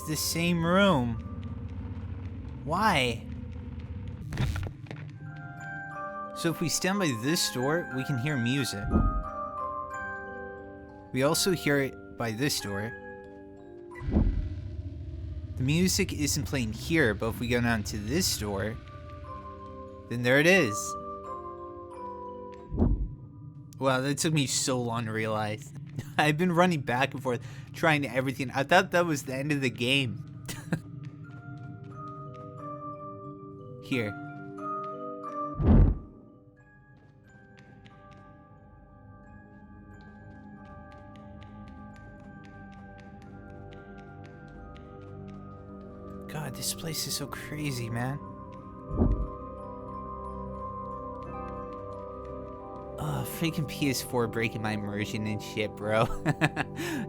the same room. Why? So if we stand by this door, we can hear music. We also hear it by this door. The music isn't playing here, but if we go down to this door, then there it is. Wow, that took me so long to realize. I've been running back and forth, trying everything. I thought that was the end of the game. Here. God, this place is so crazy, man. Freaking PS4 breaking my immersion and shit, bro.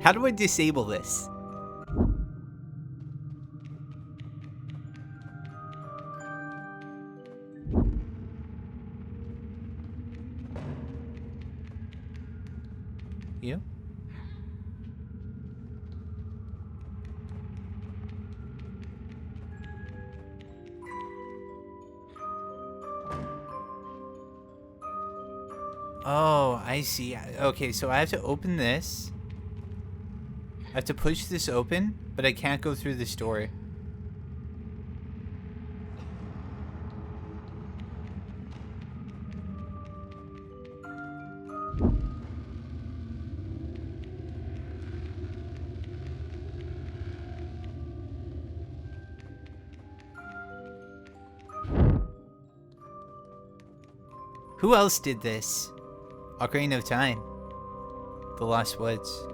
How do I disable this? You? Oh, I see. Okay, so I have to open this. I have to push this open, but I can't go through this door. Who else did this? Ocarina of Time. The Lost Woods.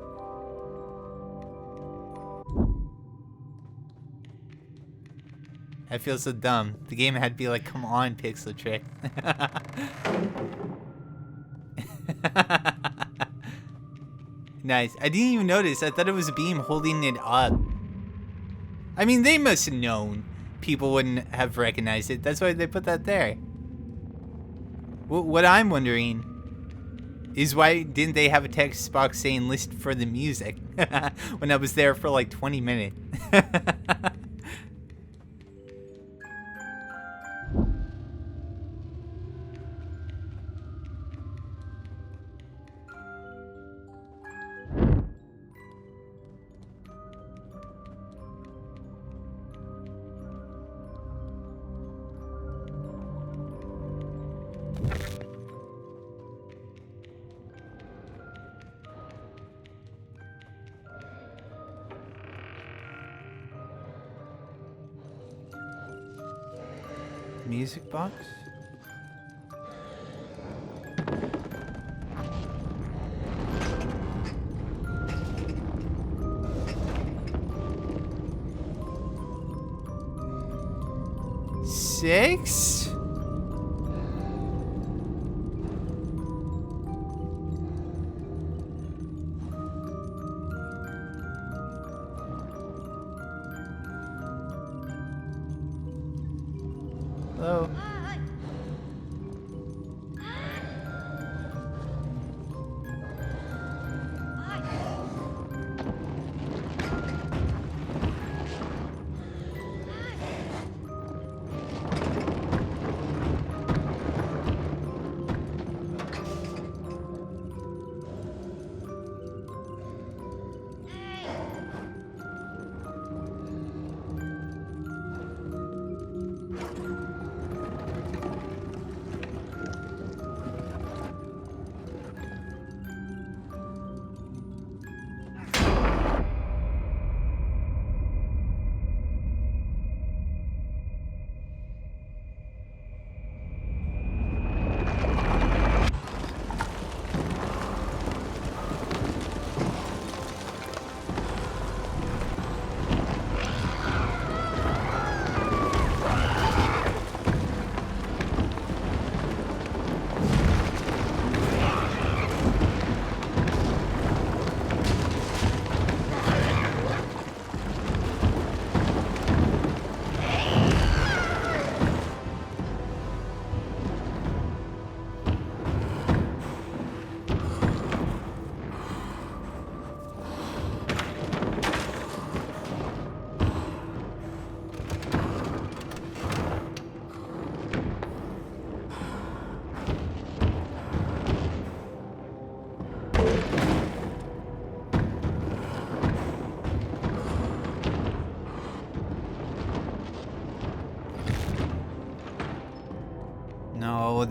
I feel so dumb. The game had to be like, come on, Pixel Trick. Nice. I didn't even notice. I thought it was a beam holding it up. I mean, they must have known people wouldn't have recognized it. That's why they put that there. What I'm wondering is why didn't they have a text box saying listen for the music when I was there for like 20 minutes? Music box? Six? Hello?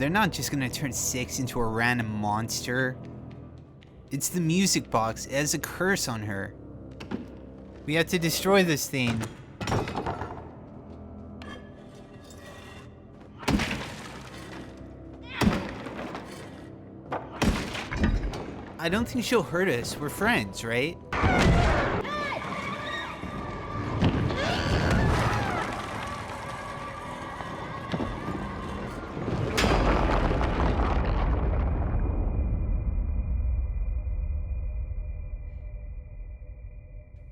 they're not just gonna turn Six into a random monster. It's the music box. It has a curse on her. We have to destroy this thing. I don't think she'll hurt us. We're friends, right?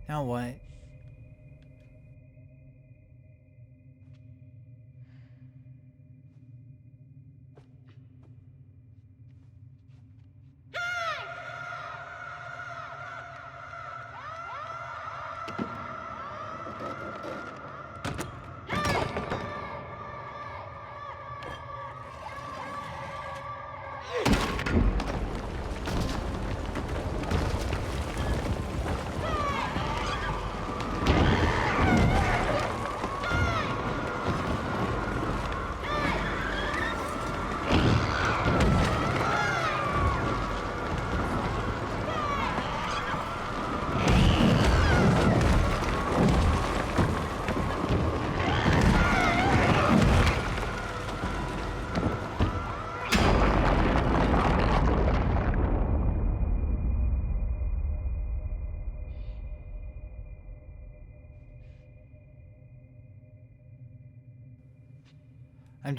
Now what? I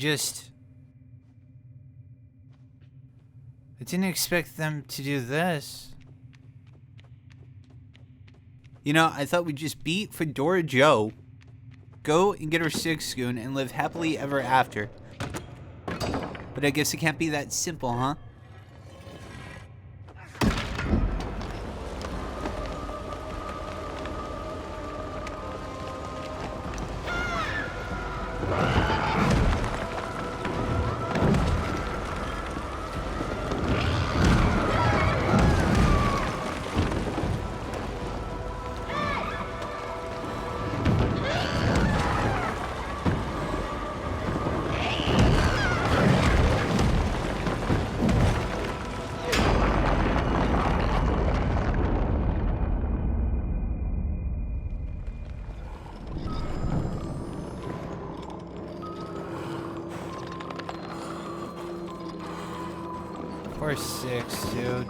didn't expect them to do this. You know, I thought we'd just beat Fedora Joe, go and get her Six Goon, and live happily ever after. But I guess it can't be that simple, huh? Poor Six, dude.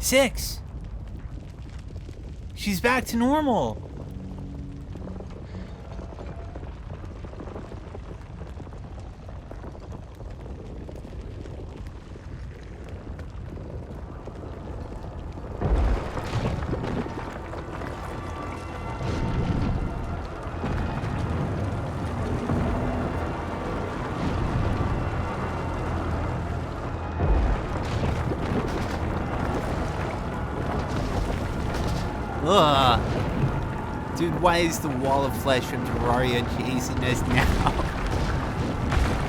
Six! She's back to normal! Ugh. Dude, why is the wall of flesh from Terraria chasing us now?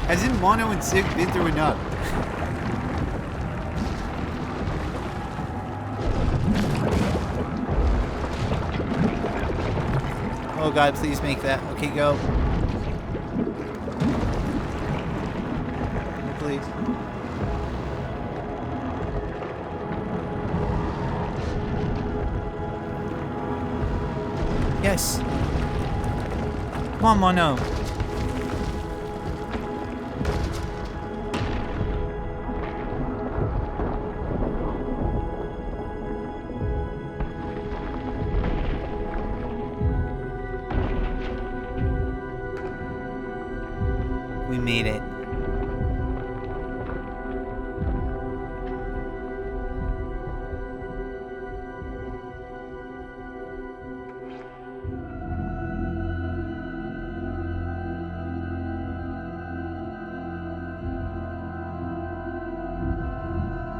Hasn't Mono and Sig been through enough? Oh god, please make that. Okay, go. Please. Yes. Come on, Mono. We made it.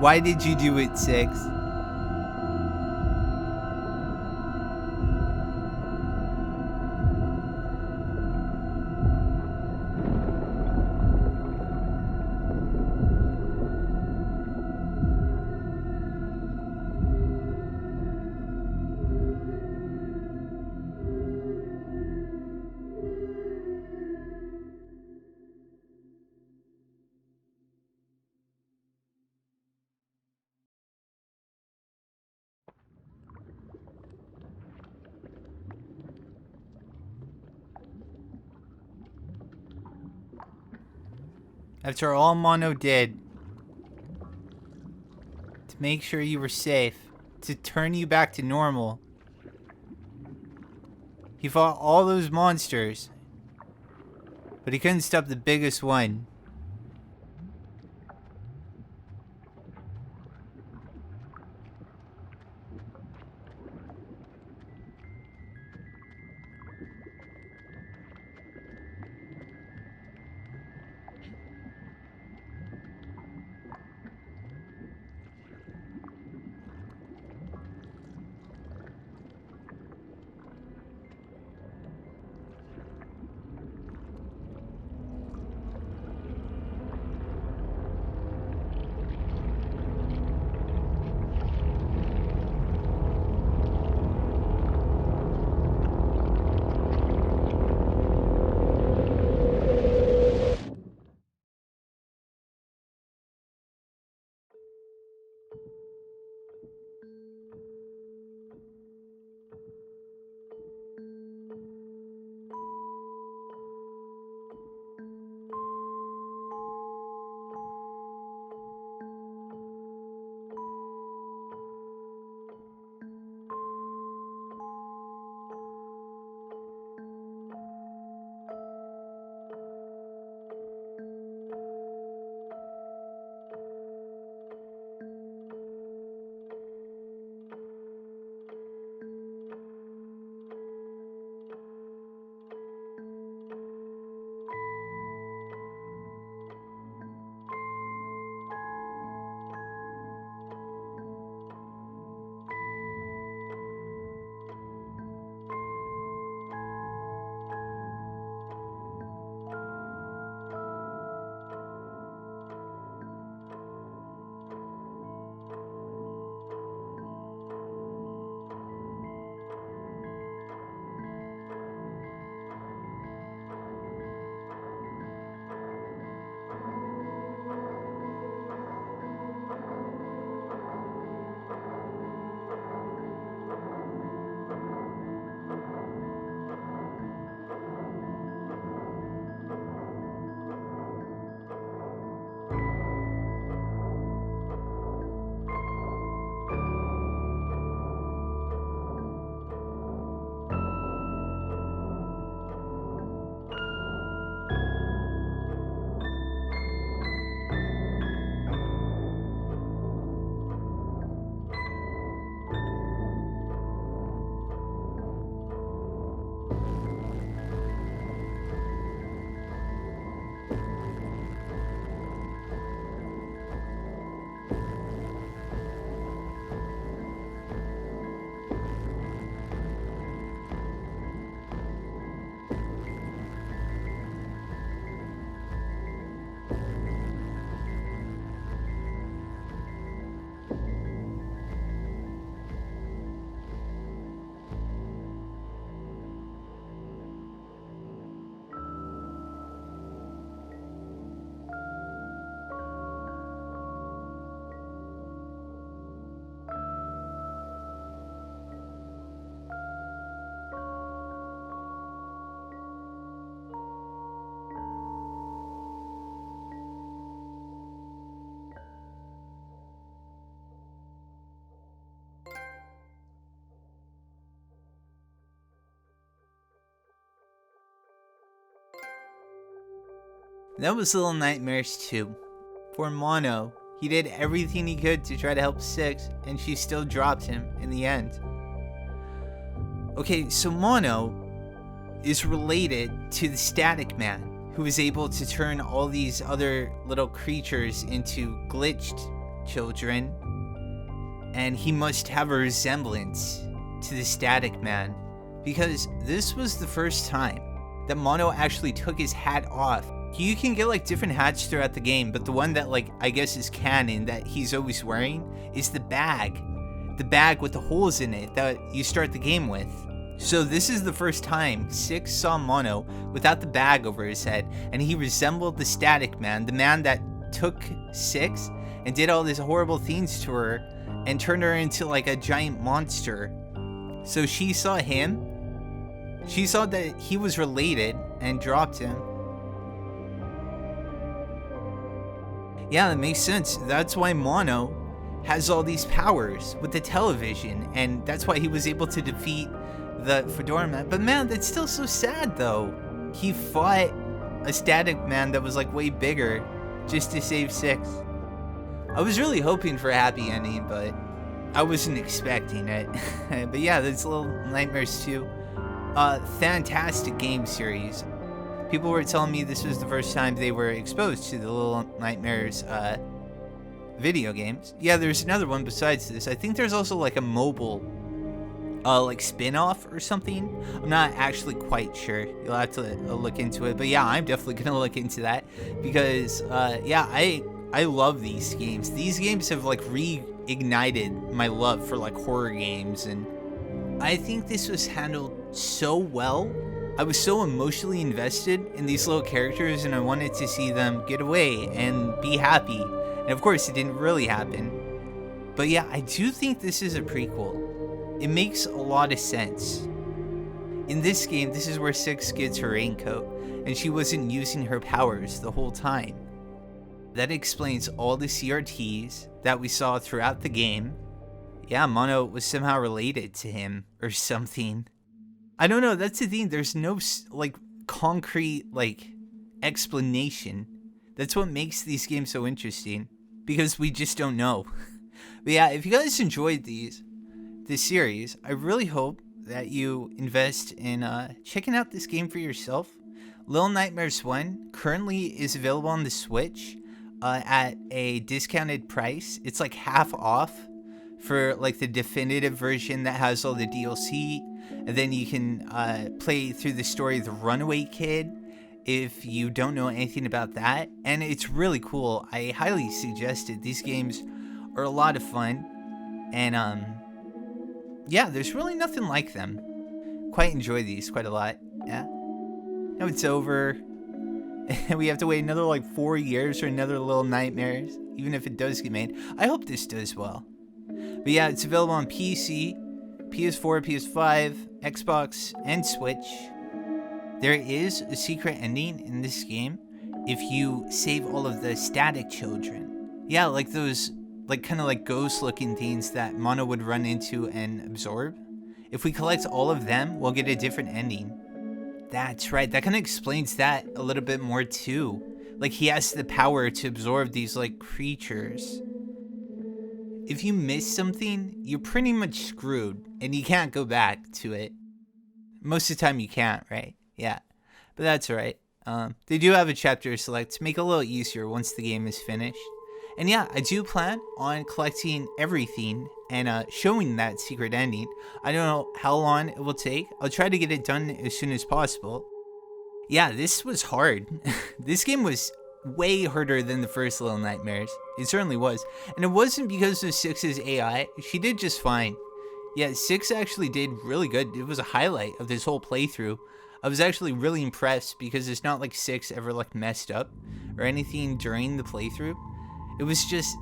Why did you do it, Six? After all Mono did to make sure you were safe, to turn you back to normal, he fought all those monsters, but he couldn't stop the biggest one. That was Little Nightmares 2. For Mono, he did everything he could to try to help Six, and she still dropped him in the end. Okay, so Mono is related to the Static Man, who was able to turn all these other little creatures into glitched children, and he must have a resemblance to the Static Man, because this was the first time that Mono actually took his hat off. You can get like different hats throughout the game, but the one that like I guess is canon that he's always wearing is the bag with the holes in it that you start the game with. So this is the first time Six saw Mono without the bag over his head, and he resembled the Static Man, the man that took Six and did all these horrible things to her and turned her into like a giant monster. So she saw him, she saw that he was related and dropped him. Yeah, that makes sense. That's why Mono has all these powers with the television, and that's why he was able to defeat the Fedora Man. But man, that's still so sad though. He fought a Static Man that was like way bigger just to save Six. I was really hoping for a happy ending, but I wasn't expecting it. But yeah, that's Little Nightmares 2. Fantastic game series. People were telling me this was the first time they were exposed to the Little Nightmares video games. Yeah, there's another one besides this. I think there's also like a mobile like spin-off or something. I'm not actually quite sure. You'll have to look into it. But yeah, I'm definitely gonna look into that because yeah, I love these games. These games have like reignited my love for like horror games, and I think this was handled so well. I was so emotionally invested in these little characters, and I wanted to see them get away and be happy. And of course, it didn't really happen. But yeah, I do think this is a prequel. It makes a lot of sense. In this game, this is where Six gets her raincoat, and she wasn't using her powers the whole time. That explains all the CRTs that we saw throughout the game. Yeah, Mono was somehow related to him or something. I don't know, that's the thing. There's no like concrete like explanation. That's what makes these games so interesting, because we just don't know. But yeah, if you guys enjoyed this series, I really hope that you invest in checking out this game for yourself. Little Nightmares 1 currently is available on the Switch at a discounted price. It's like half off for like the definitive version that has all the DLC, and then you can play through the story of the Runaway Kid if you don't know anything about that, and it's really cool. I highly suggest it. These games are a lot of fun, and yeah, there's really nothing like them. Quite enjoy these quite a lot. Yeah. Now it's over. We have to wait another like 4 years for another Little Nightmares, even if it does get made. I hope this does well. But yeah, it's available on PC, PS4, PS5, Xbox, and Switch. There is a secret ending in this game if you save all of the Static children. Yeah, like those like kind of like ghost looking things that Mono would run into and absorb. If we collect all of them, we'll get a different ending. That's right, that kind of explains that a little bit more too. Like he has the power to absorb these like creatures. If you miss something, you're pretty much screwed and you can't go back to it. Most of the time you can't, right? Yeah, but that's alright. They do have a chapter select to make it a little easier once the game is finished. And yeah, I do plan on collecting everything and showing that secret ending. I don't know how long it will take. I'll try to get it done as soon as possible. Yeah, this was hard. This game was way harder than the first Little Nightmares. It certainly was. And it wasn't because of Six's AI. She did just fine. Yeah, Six actually did really good. It was a highlight of this whole playthrough. I was actually really impressed because it's not like Six ever like messed up or anything during the playthrough. It was just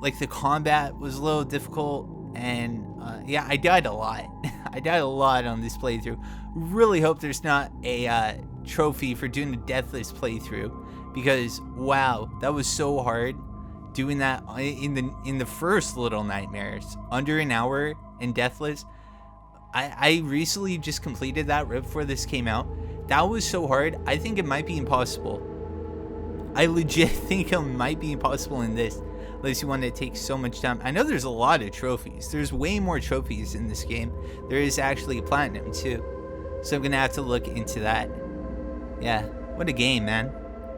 like the combat was a little difficult, and yeah, I died a lot. I died a lot on this playthrough. Really hope there's not a trophy for doing a deathless playthrough, because wow, that was so hard doing that in the first Little Nightmares, under an hour and deathless. I recently just completed that right before this came out. That was so hard. I think it might be impossible. I legit think it might be impossible in this, unless you want to take so much time. I know there's a lot of trophies. There's way more trophies in this game. There is actually a platinum too, so I'm gonna have to look into that. Yeah, what a game, man.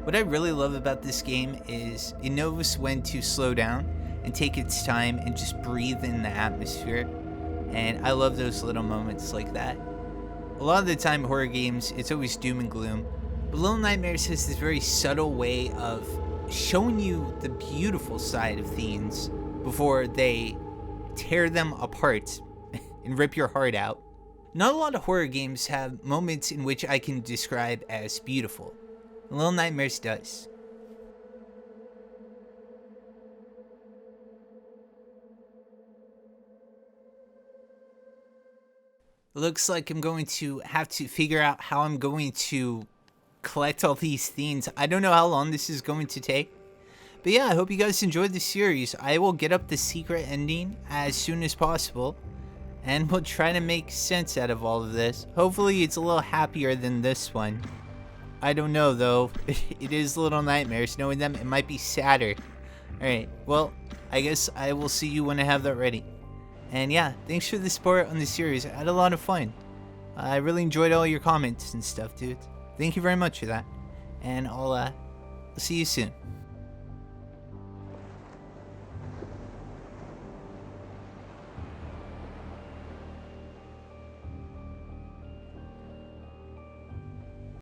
What I really love about this game is it knows when to slow down and take its time and just breathe in the atmosphere. And I love those little moments like that. A lot of the time, horror games, it's always doom and gloom. But Little Nightmares has this very subtle way of showing you the beautiful side of things before they tear them apart and rip your heart out. Not a lot of horror games have moments in which I can describe as beautiful. Little Nightmares does. Looks like I'm going to have to figure out how I'm going to collect all these things. I don't know how long this is going to take. But yeah, I hope you guys enjoyed the series. I will get up the secret ending as soon as possible. And we'll try to make sense out of all of this. Hopefully it's a little happier than this one. I don't know though. It is Little Nightmares. Knowing them, it might be sadder. Alright, well, I guess I will see you when I have that ready. And yeah, thanks for the support on the series. I had a lot of fun. I really enjoyed all your comments and stuff, dude. Thank you very much for that. And I'll see you soon.